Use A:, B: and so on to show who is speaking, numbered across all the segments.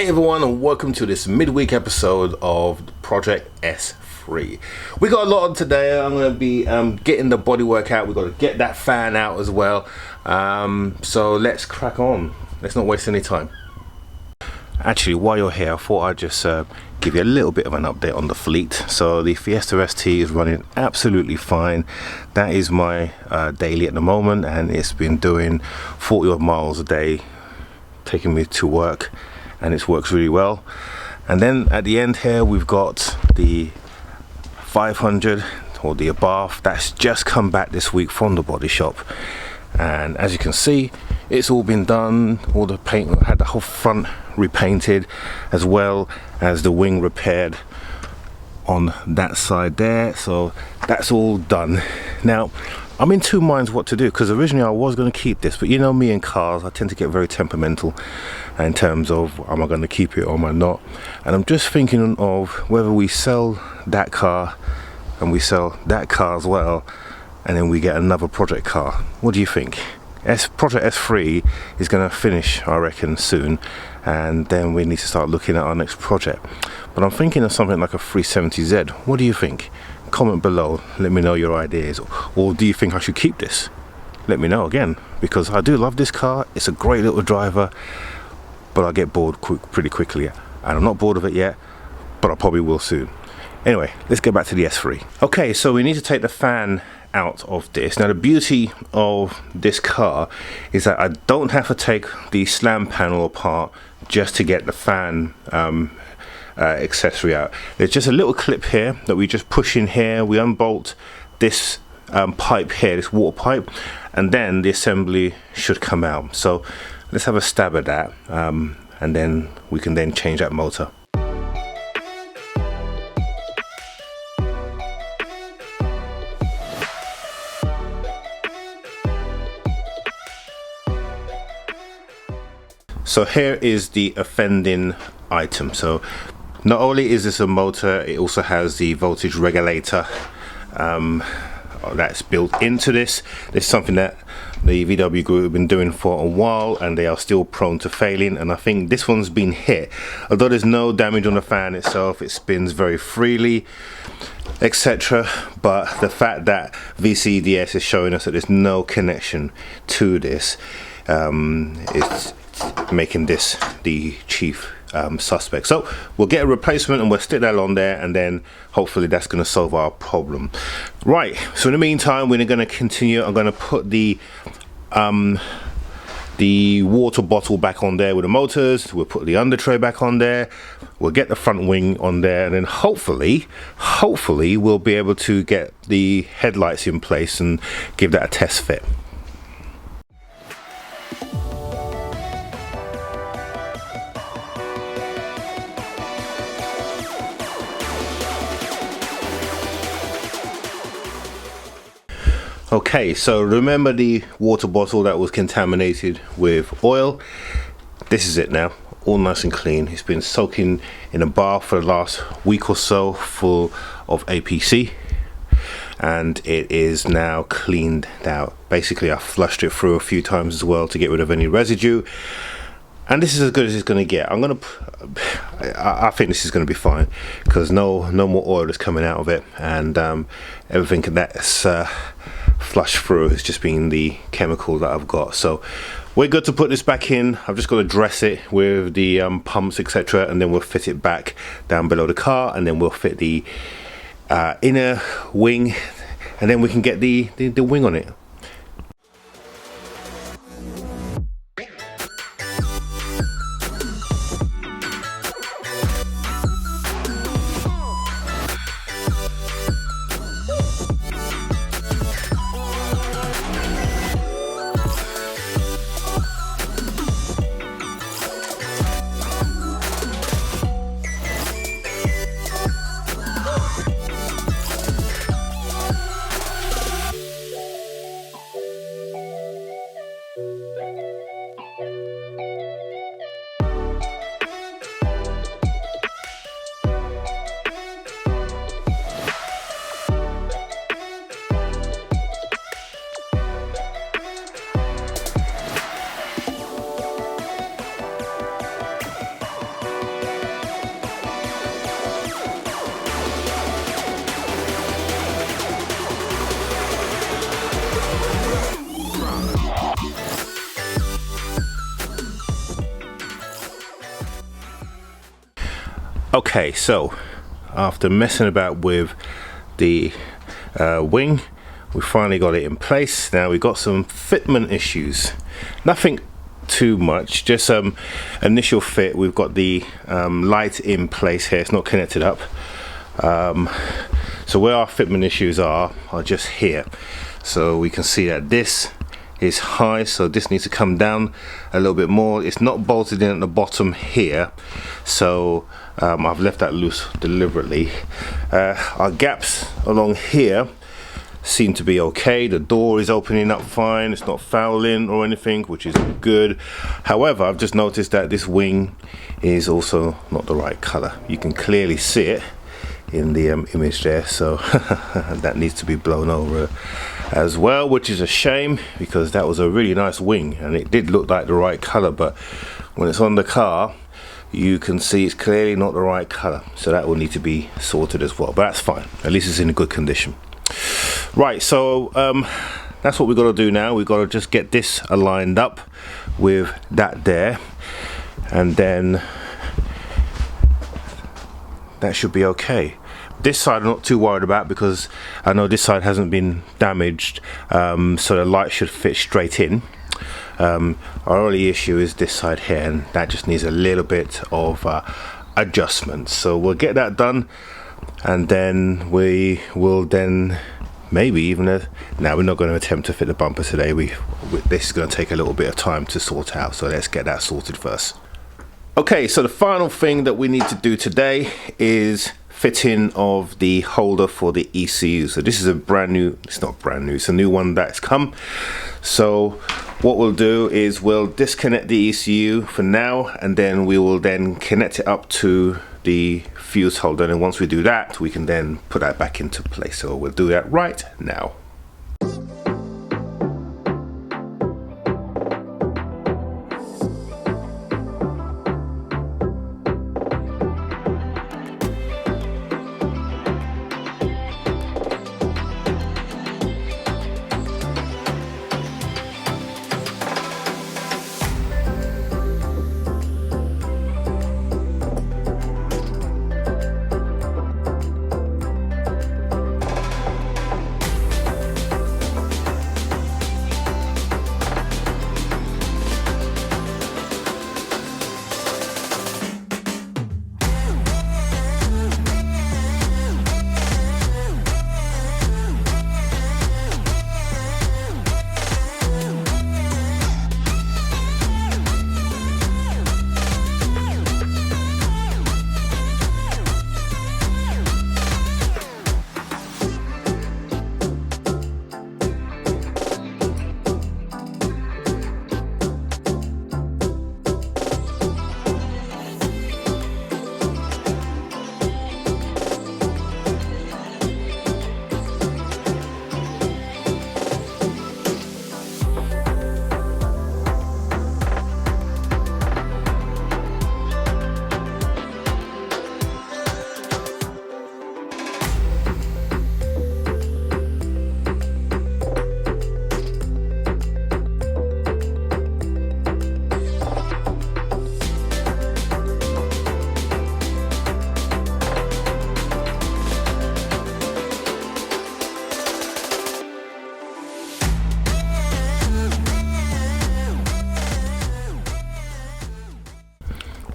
A: Hey everyone, and welcome to this midweek episode of Project S3. We got a lot on today. I'm going to be getting the bodywork out. We've got to get that fan out as well. So let's crack on. Let's not waste any time. Actually, while you're here, I thought I'd just give you a little bit of an update on the fleet. So the Fiesta ST is running absolutely fine. That is my daily at the moment, and it's been doing 40 odd miles a day, taking me to work, and it works really well. And then at the end here we've got the 500 or the Abarth that's just come back this week from the body shop, and as you can see, it's all been done. All the paint, had the whole front repainted, as well as the wing repaired on that side there, so that's all done. Now I'm in two minds what to do, because originally I was going to keep this, but you know me and cars, I tend to get very temperamental in terms of am I going to keep it or am I not. And I'm just thinking of whether we sell that car and we sell that car as well, and then we get another project car. What do you think? Project S3 is going to finish, I reckon, soon, and then we need to start looking at our next project. But I'm thinking of something like a 370Z. What do you think? Comment below, let me know your ideas. Or do you think I should keep this? Let me know again, because I do love this car. It's a great little driver, but I get bored pretty quickly, and I'm not bored of it yet, but I probably will soon. Anyway, let's get back to the S3. Okay, so we need to take the fan out of this. Now the beauty of this car is that I don't have to take the slam panel apart just to get the fan accessory out. There's just a little clip here that we just push in here. We unbolt this pipe here, this water pipe, and then the assembly should come out. So let's have a stab at that, and then we can then change that motor. So here is the offending item. So not only is this a motor, it also has the voltage regulator that's built into this. This is something that the VW group have been doing for a while, and they are still prone to failing, and I think this one's been hit. Although there's no damage on the fan itself, it spins very freely, etc. But the fact that VCDS is showing us that there's no connection to this, it's making this the chief suspect. So we'll get a replacement and we'll stick that on there, and then hopefully that's going to solve our problem. Right, so in the meantime we're going to continue. I'm going to put the water bottle back on there with the motors. We'll put the under tray back on there. We'll get the front wing on there, and then hopefully we'll be able to get the headlights in place and give that a test fit. Okay, so remember the water bottle that was contaminated with oil? This is it now, all nice and clean. It's been soaking in a bath for the last week or so full of APC, and it is now cleaned out. Basically I flushed it through a few times as well to get rid of any residue, and this is as good as it's going to get. I think this is going to be fine, because no more oil is coming out of it, and everything that's flush through has just been the chemical that I've got. So we're good to put this back in. I've just got to dress it with the pumps, etc., and then we'll fit it back down below the car, and then we'll fit the inner wing, and then we can get the wing on it. Okay, so after messing about with the wing, we finally got it in place. Now we've got some fitment issues, nothing too much, just initial fit. We've got the light in place here, it's not connected up. So where our fitment issues are just here. So we can see that this is high, so this needs to come down a little bit more. It's not bolted in at the bottom here, so I've left that loose deliberately. Our gaps along here seem to be okay. The door is opening up fine, it's not fouling or anything, which is good. However, I've just noticed that this wing is also not the right color. You can clearly see it in the image there, so that needs to be blown over as well, which is a shame because that was a really nice wing and it did look like the right color, but when it's on the car you can see it's clearly not the right color, so that will need to be sorted as well, but that's fine, at least it's in a good condition. Right, so that's what we've got to do now. We've got to just get this aligned up with that there, and then that should be okay. This side I'm not too worried about because I know this side hasn't been damaged, so the light should fit straight in. Our only issue is this side here, and that just needs a little bit of adjustment, so we'll get that done, and then we will then maybe even now we're not going to attempt to fit the bumper today. This is going to take a little bit of time to sort out, so let's get that sorted first. Okay, so the final thing that we need to do today is fitting of the holder for the ECU. So this is a brand new, it's not brand new, it's a new one that's come. So what we'll do is we'll disconnect the ECU for now, and then we will then connect it up to the fuse holder, and once we do that we can then put that back into place. So we'll do that right now.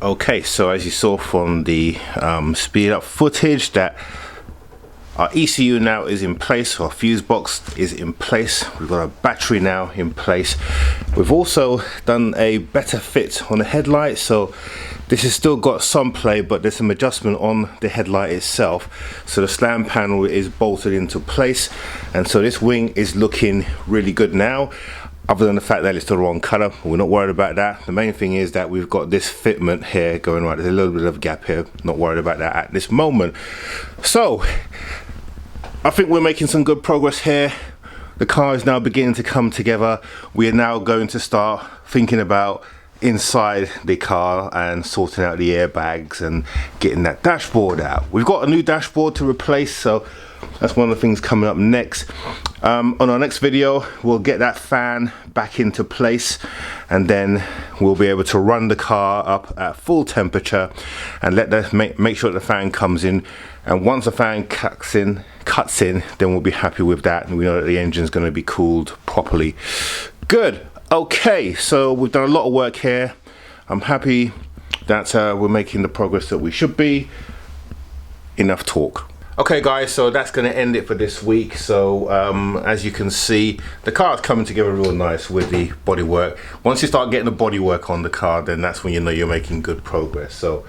A: Okay, so as you saw from the speed up footage, that our ECU now is in place, our fuse box is in place, we've got a battery now in place. We've also done a better fit on the headlight, so this has still got some play, but there's some adjustment on the headlight itself. So the slam panel is bolted into place, and so this wing is looking really good now. Other than the fact that it's the wrong color, we're not worried about that. The main thing is that we've got this fitment here going right. There's a little bit of a gap here, not worried about that at this moment. So I think we're making some good progress here. The car is now beginning to come together. We are now going to start thinking about inside the car and sorting out the airbags and getting that dashboard out. We've got a new dashboard to replace, so that's one of the things coming up next. On our next video, we'll get that fan back into place, and then we'll be able to run the car up at full temperature and make sure that the fan comes in. And once the fan cuts in, then we'll be happy with that, and we know that the engine's going to be cooled properly. Good. Okay, so we've done a lot of work here. I'm happy that we're making the progress that we should be. Enough talk. Okay guys, so that's going to end it for this week. So as you can see, the car is coming together real nice with the bodywork. Once you start getting the bodywork on the car, then that's when you know you're making good progress. So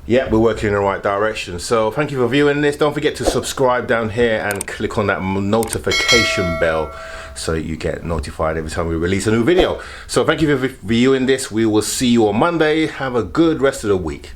A: yeah, we're working in the right direction. So thank you for viewing this. Don't forget to subscribe down here and click on that notification bell so you get notified every time we release a new video. So thank you for viewing this. We will see you on Monday. Have a good rest of the week.